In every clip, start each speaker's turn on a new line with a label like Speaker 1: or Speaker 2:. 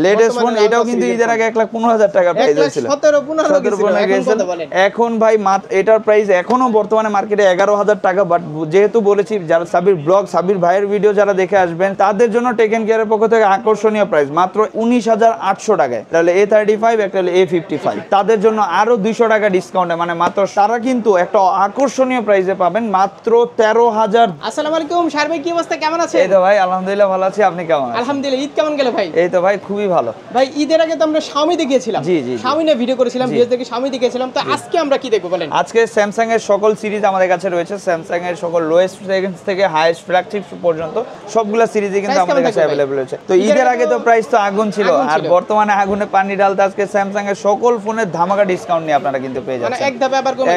Speaker 1: Latest phone, এটাও কিন্তু ঈদের আগে 1,15,000 টাকা প্রাইস ছিল,
Speaker 2: 17-15
Speaker 1: এখন ভাই এটার প্রাইস এখনো বর্তমানে মার্কেটে 11,000 টাকা। বাট যেহেতু বলেছি যারা সাবির ব্লগ, সাবির ভাইয়ের ভিডিও যারা দেখে আসবেন তাদের জন্য টেকেন কেয়ারের পক্ষ থেকে আকর্ষণীয় প্রাইস মাত্র 19,800 টাকায়। তাহলে A35 একটা হলো A55, তাদের জন্য আরো 200 টাকা ডিসকাউন্টে, মানে মাত্র তারা কিন্তু একটা আকর্ষণীয় প্রাইসে পাবেন মাত্র 13,000।
Speaker 2: আসসালামু আলাইকুম শার ভাই, কি অবস্থা, কেমন আছেন?
Speaker 1: এই তো ভাই আলহামদুলিল্লাহ ভালো আছি, আপনি কেমন আছেন?
Speaker 2: আলহামদুলিল্লাহ। ঈদ কেমন গেল ভাই?
Speaker 1: এই তো ভাই খুবই ভালো
Speaker 2: ভাই। ঈদের আগে তো আমরা Xiaomi দেখিয়েছিলাম,
Speaker 1: জি জি
Speaker 2: Xiaomi নিয়ে ভিডিও করেছিলাম, ভিডিও থেকে Xiaomi দেখিয়েছিলাম। তো আজকে আমরা কি দেখব বলেন?
Speaker 1: আজকে স্যামসাং এর সকল সিরিজ আমাদের কাছে রয়েছে, স্যামসাং এর সকল লোয়েস্ট রেঞ্জ থেকে হাইয়েস্ট ফ্ল্যাগশিপ পর্যন্ত সবগুলা সিরিজই কিন্তু আমাদের কাছে अवेलेबल রয়েছে। তো ঈদের আগে তো প্রাইস তো আগুন ছিল, আর বর্তমানে আগুনে পানি ঢালতে আজকে স্যামসাং এর সকল ফোনের ধামাকা ডিসকাউন্ট নিয়ে আপনারা কিন্তু পেয়ে যাচ্ছেন।
Speaker 2: মানে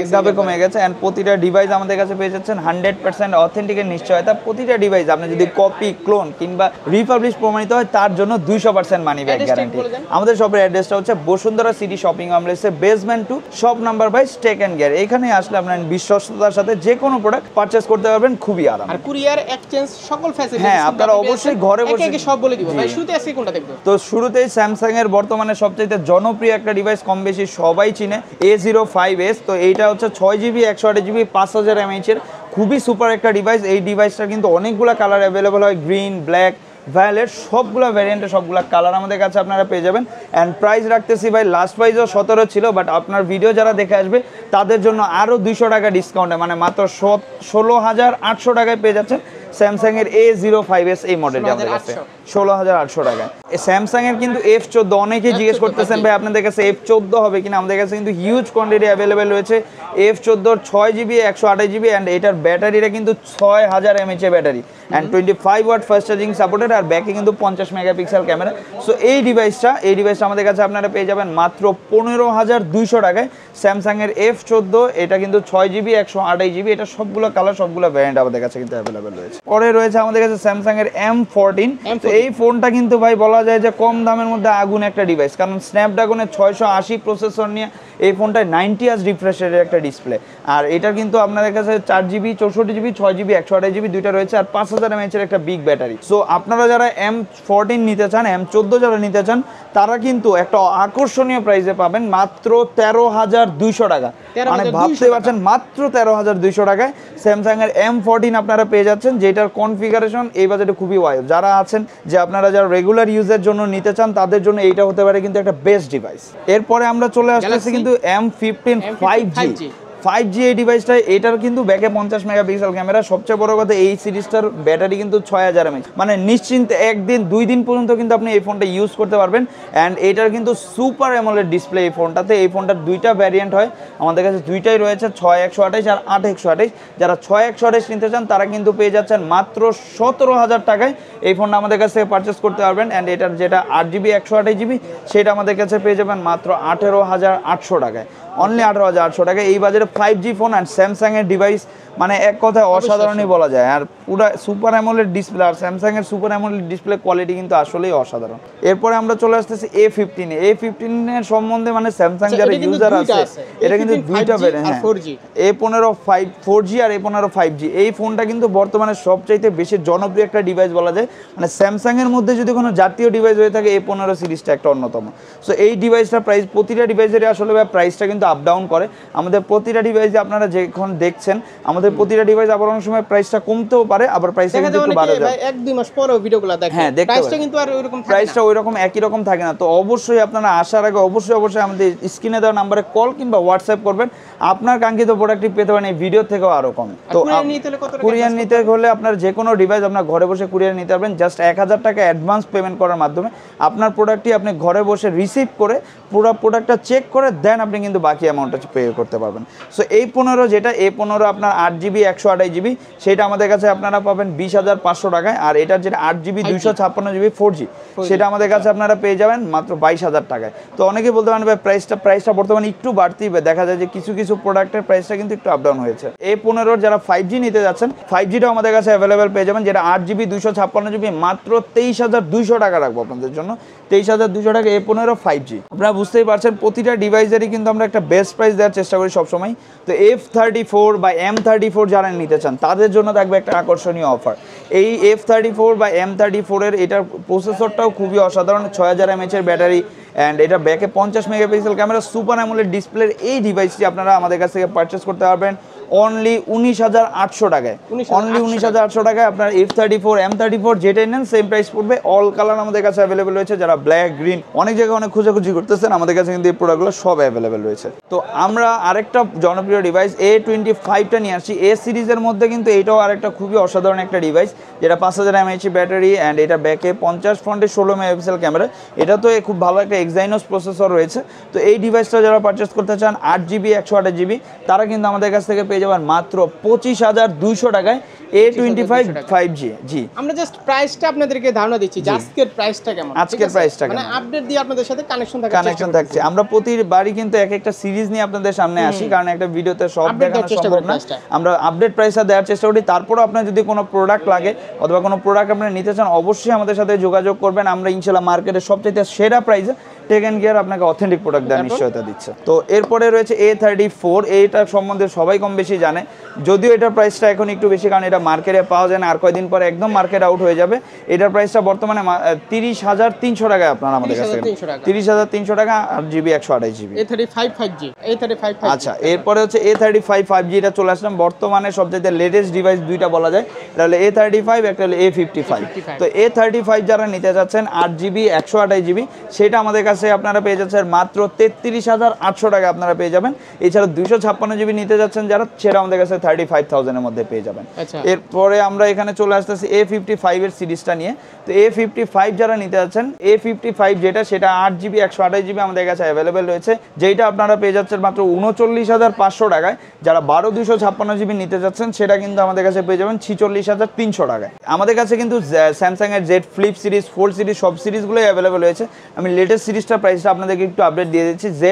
Speaker 2: এক ধাপে
Speaker 1: কমে গেছে। এন্ড প্রতিটা ডিভাইস আমাদের কাছে পেয়ে যাচ্ছেন 100% অথেন্টিক এর নিশ্চয়তা। প্রতিটা ডিভাইস আপনি যদি কপি, ক্লোন কিংবা রিপাবলিশ প্রমাণিত হয় তার জন্য 200% মানি ব্যাক গ্যারান্টি। আমাদের শপের অ্যাড্রেসটা হচ্ছে বসুন্ধরা সিটি শপিং কমপ্লেক্সের basement 2 shop number by taken care. এখানে আসলে আপনারা বিশ্বস্ততার সাথে যে কোনো প্রোডাক্ট পারচেজ করতে পারবেন খুবই আরাম।
Speaker 2: আর কুরিয়ার, এক্সচেঞ্জ সকল ফ্যাসিলিটি
Speaker 1: হ্যাঁ, আপনারা অবশ্যই ঘরে বসে
Speaker 2: একে সব বলে দিব। ভাই শুরুতে আজকে কোনটা দেখব?
Speaker 1: তো শুরুতেই স্যামসাং এর বর্তমানে সবচেয়ে জনপ্রিয় একটা ডিভাইস, কম বেশি সবাই চিনে, A05s। তো এইটা হচ্ছে 6GB 128GB 5000 mAh এর খুবই সুপার একটা ডিভাইস। এই ডিভাইসটা কিন্তু অনেকগুলো কালার অ্যাভেলেবল হয়, গ্রিন, ব্ল্যাক, ভায়োলেট, সবগুলো ভ্যারিয়েন্টে সবগুলো কালার আমাদের কাছে আপনারা পেয়ে যাবেন। অ্যান্ড প্রাইস রাখতেছি ভাই, লাস্ট প্রাইসও 17 ছিল, বাট আপনার ভিডিও যারা দেখে আসবে তাদের জন্য আরও 200 টাকা ডিসকাউন্টে, মানে মাত্র 16,800 টাকায় পেয়ে যাচ্ছেন স্যামসাং এর A05s এই মডেলটা আমাদের কাছে 16,800 টাকায়। স্যামসাং এর কিন্তু F14 অনেকে জিজ্ঞেস করতেছেন ভাই আপনাদের কাছে F14 হবে কিনা। আমাদের কাছে কিন্তু হিউজ কোয়ান্টিটি অ্যাভেলেবেল রয়েছে F14 6GB 128GB, অ্যান্ড এটার ব্যাটারিটা কিন্তু 6000 mAh battery and 25 watt fast charging supported, আর ব্যাকে কিন্তু 50 মেগাপিক্সেল ক্যামেরা। সো এই ডিভাইসটা আমাদের কাছে আপনারা পেয়ে যাবেন মাত্র 15,200 টাকায়। স্যামসাং এর F14, এটা কিন্তু 6GB 128GB, এটা সবগুলো কালার সবগুলো ভ্যারিয়েন্ট আমাদের কাছে কিন্তু অ্যাভেলেবেল রয়েছে। পরে রয়েছে আমাদের কাছে স্যামসাং এর M14। তো এই ফোনটা কিন্তু ভাই বলা যায় যে কম দামের মধ্যে আগুন একটা ডিভাইস, কারণ স্ন্যাপড্রাগনের 680 প্রসেসর নিয়ে এই ফোনটায় 90 হার্জ রিফ্রেশ রেটের একটা ডিসপ্লে। আর এটা কিন্তু আপনাদের কাছে 4GB 64GB 6GB 128GB দুইটা রয়েছে, আর 5000 mAh এর একটা বিগ ব্যাটারি। সো আপনারা যারা M14 নিতে চান, M14 যারা নিতে চান, তারা কিন্তু একটা আকর্ষণীয় প্রাইসে পাবেন মাত্র 13,200 টাকা। মানে ভাবতে পারছেন মাত্র 13,200 টাকায় স্যামসাং এর M14 আপনারা পেয়ে যাচ্ছেন, যেটার কনফিগারেশন এই বাজেটে খুবই ওয়াইড। যারা আছেন যে আপনারা যারা রেগুলার ইউজের জন্য নিতে চান তাদের জন্য এইটা হতে পারে কিন্তু একটা বেস্ট ডিভাইস। এরপরে আমরা চলে আসতেছি কিন্তু M15 5G এই ডিভাইসটা, এটার কিন্তু ব্যাকে 50 মেগাপিক্সেল ক্যামেরা। সবচেয়ে বড় কথা, এই সিরিজটার ব্যাটারি কিন্তু 6000 mAh, মানে নিশ্চিন্তে 1 দিন পর্যন্ত কিন্তু আপনি এই ফোনটা ইউজ করতে পারবেন। অ্যান্ড এটার কিন্তু সুপার অ্যামোলেড ডিসপ্লে এই ফোনটাতে। এই ফোনটার দুইটা ভ্যারিয়েন্ট হয়, আমাদের কাছে দুইটাই রয়েছে, 6128 আর 8128। যারা 6128 নিতে চান তারা কিন্তু পেয়ে যাচ্ছেন মাত্র 17,000 টাকায় এই ফোনটা আমাদের কাছ থেকে পারচেস করতে পারবেন। অ্যান্ড এটার যেটা 8GB 128GB সেটা আমাদের কাছে পেয়ে যাবেন মাত্র 18,800 টাকায়, অনলি 18,800 টাকা। এই বাজারে 5G ফোন আর স্যামসাং এর ডিভাইস মানে এক কথায় অসাধারণই বলা যায়। আর পুরো সুপার অ্যামোলেড ডিসপ্লে, আর স্যামসাং এর সুপার অ্যামোলেড ডিসপ্লে কোয়ালিটি কিন্তু আসলেই অসাধারণ। এরপরে আমরা চলে আসতেছি A15 A15 এর সম্বন্ধে, মানে স্যামসাং যারা ইউজার আছে, এটা কিন্তু দুইটা ভ্যারিয়েন্ট, হ্যাঁ, A15 4G আর A15 5G। এই ফোনটা কিন্তু বর্তমানে সবচাইতে বেশি জনপ্রিয় একটা ডিভাইস বলা যায়। মানে স্যামসাং এর মধ্যে যদি কোনো জাতীয় ডিভাইস হয়ে থাকে A15 সিরিজটা একটা অন্যতম। সো এই ডিভাইসটা প্রাইস, প্রতিটা ডিভাইসের আসলে প্রাইসটা কিন্তু আপ ডাউন করে। আমাদের প্রতিটা ডিভাইসে আপনারা যখন দেখছেন, আমাদের প্রতিটা ডিভাইস আবার অনেক সময় প্রাইসটা কমতেও পারে, আবার প্রাইসটা কিন্তু একটু বাড়ে যায়।
Speaker 2: 1-2 মাস পরেও ভিডিওগুলো দেখেন,
Speaker 1: হ্যাঁ,
Speaker 2: প্রাইসটা কিন্তু আর ওইরকম থাকে না,
Speaker 1: প্রাইসটা ওইরকম একই রকম থাকে না। তো অবশ্যই আপনারা আসার আগে অবশ্যই আমাদের স্ক্রিনে দেওয়া নম্বরে কল কিংবা হোয়াটসঅ্যাপ করবেন, আপনার কাঙ্ক্ষিত প্রোডাক্টটি পেতে পারেন এই ভিডিও থেকেও আরো কম। তো কুরিয়ার নিতে হলে আপনার যে কোনো ডিভাইস আপনার ঘরে বসে কুরিয়ার নিতে পারবেন, জাস্ট 1000 টাকা অ্যাডভান্স পেমেন্ট করার মাধ্যমে আপনার প্রোডাক্টটি আপনি ঘরে বসে রিসিভ করে পুরো প্রোডাক্টটা চেক করে দেন আপনি কিন্তু বাকি অ্যামাউন্টটা পে করতে পারবেন। সো এই 15 যেটা A15 আপনার 8GB 128GB, সেটা আমাদের কাছে আপনারা পাবেন 20,500 টাকায়। আর এটার যেটা 8GB 256GB 4G, সেটা আমাদের কাছে আপনারা পেয়ে যাবেন মাত্র 22,000 টাকায়। তো অনেকে বলতে পারেন ভাই প্রাইসটা বর্তমানে একটু বাড়তি, দেখা যায় যে কিছু প্রোডাক্টের প্রাইসটা কিন্তু একটু আপডাউন হয়েছে। A15 যারা 5G নিতে যাচ্ছেন, 5Gটাও আমাদের কাছে অ্যাভেলেবেল পেয়ে যাবেন, যেটা 8GB 256GB মাত্র 23,200 টাকা রাখবো আপনাদের জন্য, 23,200 টাকা A15 5G। আপনারা বুঝতেই পারছেন প্রতিটা ডিভাইসেরই কিন্তু আমরা একটা বেস্ট প্রাইস দেওয়ার চেষ্টা করি সবসময়। তো F34 বা M34 যারা নিতে চান তাদের জন্য থাকবে একটা আকর্ষণীয় অফার। এই F34 বা M34 এর এটার প্রসেসরটাও খুবই অসাধারণ, 6000 mAh এর ব্যাটারি অ্যান্ড এটা ব্যাকে 50 মেগাপিক্সেল ক্যামেরা, সুপার অ্যামোলেড ডিসপ্লের এই ডিভাইসটি আপনারা আমাদের কাছ থেকে পারচেস করতে পারবেন অনলি 19,800 টাকায়। অনলি 19,800 টাকায় আপনার F34 M34 যেটাই নেন সেম প্রাইস পড়বে। অল কালার আমাদের কাছে অ্যাভেলেবেল রয়েছে, যারা ব্ল্যাক গ্রিন অনেক জায়গায় অনেক খোঁজাখুঁজি করতেছেন আমাদের কাছে কিন্তু এই প্রোডাক্টগুলো সব অ্যাভেলেবেল রয়েছে। তো আমরা আরেকটা জনপ্রিয় ডিভাইস A25টা নিয়ে আসছি। এ সিরিজের মধ্যে কিন্তু এটাও আরেকটা খুবই অসাধারণ একটা ডিভাইস, যেটা 5000 mAh ব্যাটারি অ্যান্ড এটা ব্যাকে 50 ফ্রন্টে 16 মেগাপিক্সেল ক্যামেরা। এটা তো খুব ভালো একটা এক্সাইনোস প্রসেসর রয়েছে। তো এই ডিভাইসটা যারা পারচেস করতে চান 8GB 128GB তারা কিন্তু আমাদের কাছ থেকে পেয়ে যাবেন মাত্র 25,200 টাকায় A25 5G। জি,
Speaker 2: আমরা জাস্ট প্রাইসটা আপনাদেরকে ধারণা দিচ্ছি, আজকের প্রাইসটা কেমন,
Speaker 1: আজকের প্রাইসটা
Speaker 2: মানে আপডেট দিয়ে আপনাদের সাথে কানেকশন
Speaker 1: থাকছে। আমরা প্রতিবারই কিন্তু এক একটা সিরিজ নিয়ে আপনাদের সামনে আসি, কারণ একটা ভিডিওতে সব দেখানো সম্ভব না। আমরা আপডেট প্রাইসটা দেওয়ার চেষ্টা করি। তারপরও আপনার যদি কোনো প্রোডাক্ট লাগে অথবা কোনো প্রোডাক্ট আপনারা নিতে চান অবশ্যই আমাদের সাথে যোগাযোগ করবেন। আমরা ইনশাআল্লাহ মার্কেটের সবচেয়ে সেরা প্রাইসে টেকেন কেয়ার আপনাকে অথেন্টিক প্রোডাক্ট দেওয়ার নিশ্চয়তা দিচ্ছে। তো এরপরে রয়েছে A34। এইটার সম্বন্ধে সবাই কম বেশি জানে, যদিও এটার প্রাইসটা এখন একটু বেশি, কারণ এটা মার্কেটে পাওয়া যায় না, আর কয়েকদিন পরে একদম মার্কেট আউট হয়ে যাবে। এটার প্রাইসটা বর্তমানে 30,300 টাকায় আপনারা আমাদের কাছে 30,300 টাকা 8GB 128GB
Speaker 2: A35 5G
Speaker 1: আচ্ছা। এরপরে হচ্ছে A35 5G, এটা চলে আসলাম বর্তমানে সবচেয়ে লেটেস্ট ডিভাইস দুইটা বলা যায়, এটা হলো A35, একটা হলো A55। তো A35 যারা নিতে যাচ্ছেন 8GB 128GB সেটা আমাদের কাছে আপনারা পেয়ে যাচ্ছেন মাত্র 33,800 টাকা আপনারা পেয়ে যাবেন। এছাড়া 256GB নিতে যাচ্ছেন যারা, সেটা আমাদের কাছে 35,000 এর মধ্যে পেয়ে যাবেন। এরপরে আমরা এখানে চলে আসতেছি A55 এর সিরিজটা নিয়ে। তো A55 যারা নিতে যাচ্ছেন A55 যেটা, সেটা 8GB 128GB আমাদের কাছে অ্যাভেলেবেল রয়েছে, যেটা আপনারা পেয়ে যাচ্ছেন মাত্র 39,500 টাকায়। যারা 12/256GB নিতে যাচ্ছেন সেটা কিন্তু আমাদের কাছে পেয়ে যাবেন 46,300 টাকায়। আমাদের কাছে কিন্তু স্যামসাং এর Z flip series, fold series সব সিরিজগুলোই অ্যাভেলেবেল রয়েছে। আমি লেটেস্ট সিরিজটার প্রাইসটা আপনাদেরকে একটু আপডেট দিয়ে দিচ্ছি। Z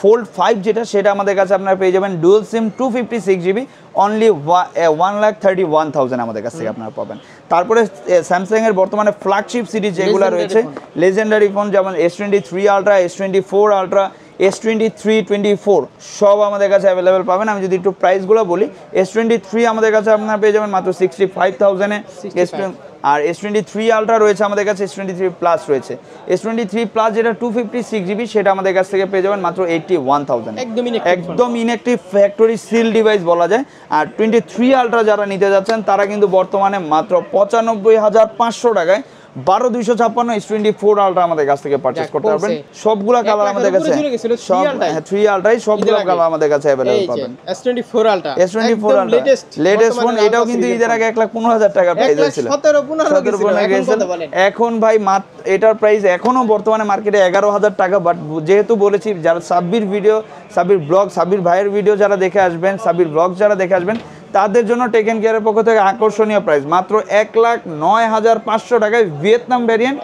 Speaker 1: ফোল্ড 5 যেটা, সেটা আমাদের কাছে আপনারা পেয়ে যাবেন ডুয়াল সিম 256GB অনলি 1,31,000 আমাদের কাছ থেকে আপনারা পাবেন। তারপরে স্যামসাং এর বর্তমানে ফ্ল্যাগশিপ সিরিজ যেগুলো রয়েছে, লেজেন্ডারি ফোন, যেমন S23 ultra, S24 ultra, S23 24 সব আমাদের কাছে অ্যাভেলেবেল পাবেন। আমি যদি একটু প্রাইসগুলো বলি, S23 আমাদের কাছে আপনারা পেয়ে যাবেন মাত্র 65,000 এ। আর S23 আলট্রা রয়েছে আমাদের কাছে, S23 প্লাস রয়েছে। S23 প্লাস যেটা 256GB সেটা আমাদের কাছ থেকে পেয়ে যাবেন মাত্র 81,000। একদম ইনঅ্যাক্টিভ ফ্যাক্টরি সিল ডিভাইস বলা যায়। আর 23 আলট্রা যারা নিতে যাচ্ছেন তারা কিন্তু বর্তমানে মাত্র 95,500 টাকায় 12/256 S24 আলট্রা আমাদের কাছ থেকে পারচেজ করতে পারবেন। সবগুলা কালার আমাদের কাছে, সব 3 আলট্রাই সবগুলা কালার আমাদের কাছে अवेलेबल পাবেন।
Speaker 2: S24 আলট্রা
Speaker 1: লেটেস্ট ফোন, এটাও কিন্তু ঈদের আগে 1,15,000 টাকা প্রাইস ছিল। 17 এখন ভাই এটার প্রাইস এখনো বর্তমানে মার্কেটে 11,000 টাকা। বাট যেহেতু বলেছি, যারা সাব্বির ভিডিও, সাব্বির ব্লগ, সাব্বির ভাইয়ের ভিডিও যারা দেখে আসবেন, সাব্বির ব্লগ যারা দেখে আসবেন, তাদের জন্য টেকেন কেয়ারের পক্ষ থেকে আকর্ষণীয় প্রাইস মাত্র 1,09,500 টাকায় ভিয়েতনাম ভ্যারিয়েন্ট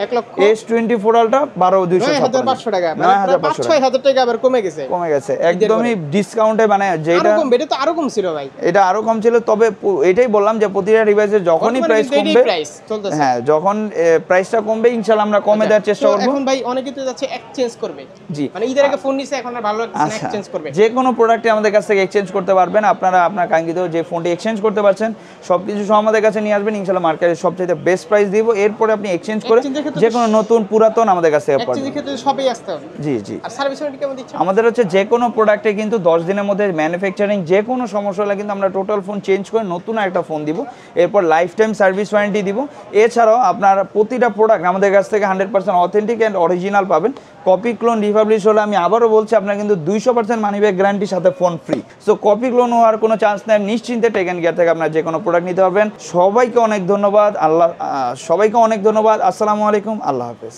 Speaker 1: S24 আলট্রা 12,256 টাকা,
Speaker 2: 9,500 টাকা আবার কমে গেছে
Speaker 1: একদমই ডিসকাউন্টে। মানে যেটা
Speaker 2: এটা তো আরো কম ছিল ভাই,
Speaker 1: এটা আরো কম ছিল। তবে এটাই বললাম যে প্রতিটা ডিভাইসের যখনই প্রাইস কমবে, হ্যাঁ যখন প্রাইসটা কমবে ইনশাআল্লাহ আমরা কমে দেওয়ার চেষ্টা করব।
Speaker 2: এখন ভাই অনেকে তো যাচ্ছে এক্সচেঞ্জ করবে, জি মানে ঈদের আগে ফোন নিছে, এখন আর ভালো লাগছে না, এক্সচেঞ্জ করবে।
Speaker 1: যে কোনো প্রোডাক্টে আমাদের কাছ থেকে এক্সচেঞ্জ করতে পারবেন। আপনারা আপনার কাঙ্ক্ষিত যে ফোনটি এক্সচেঞ্জ করতে পারছেন সবকিছু সহ আমাদের কাছে নিয়ে আসবেন, ইনশাআল্লাহ মার্কেটের সবচেয়ে বেস্ট প্রাইস দিব। এরপরে আপনি এক্সচেঞ্জ করে যে কোনো নতুন পুরাতন আমাদের কাছে পাবেন।
Speaker 2: এক্সচেঞ্জের ক্ষেত্রে সবই আসতে হবে।
Speaker 1: জি।
Speaker 2: আর সার্ভিস ওয়ারেন্টি কেমন দিচ্ছেন?
Speaker 1: আমাদের হচ্ছে যে কোনো প্রোডাক্টে কিন্তু 10 দিনের মধ্যে ম্যানুফ্যাকচারিং যে কোনো সমস্যা হলে কিন্তু আমরা টোটাল ফোন চেঞ্জ করে নতুন একটা ফোন দিব। এরপর লাইফ টাইম সার্ভিস ওয়ারেন্টি দিব। এছাড়াও আপনার প্রতিটা প্রোডাক্ট আমাদের কাছ থেকে 100% অথেন্টিক অ্যান্ড অরিজিনাল পাবেন। কপি ক্লোন রিপাবলিশ হলে আমি আবারও বলছি, আপনার কিন্তু 200% মানি ব্যাক গ্যারান্টির সাথে phone free. So copy clone হওয়ার কোনো চান্স নেই, নিশ্চিন্তে টেকেন কেয়ার থেকে আপনার যে কোনো প্রোডাক্ট নিতে পারবেন। সবাইকে অনেক ধন্যবাদ। আসসালামু আলাইকুম, আল্লাহ হাফেজ।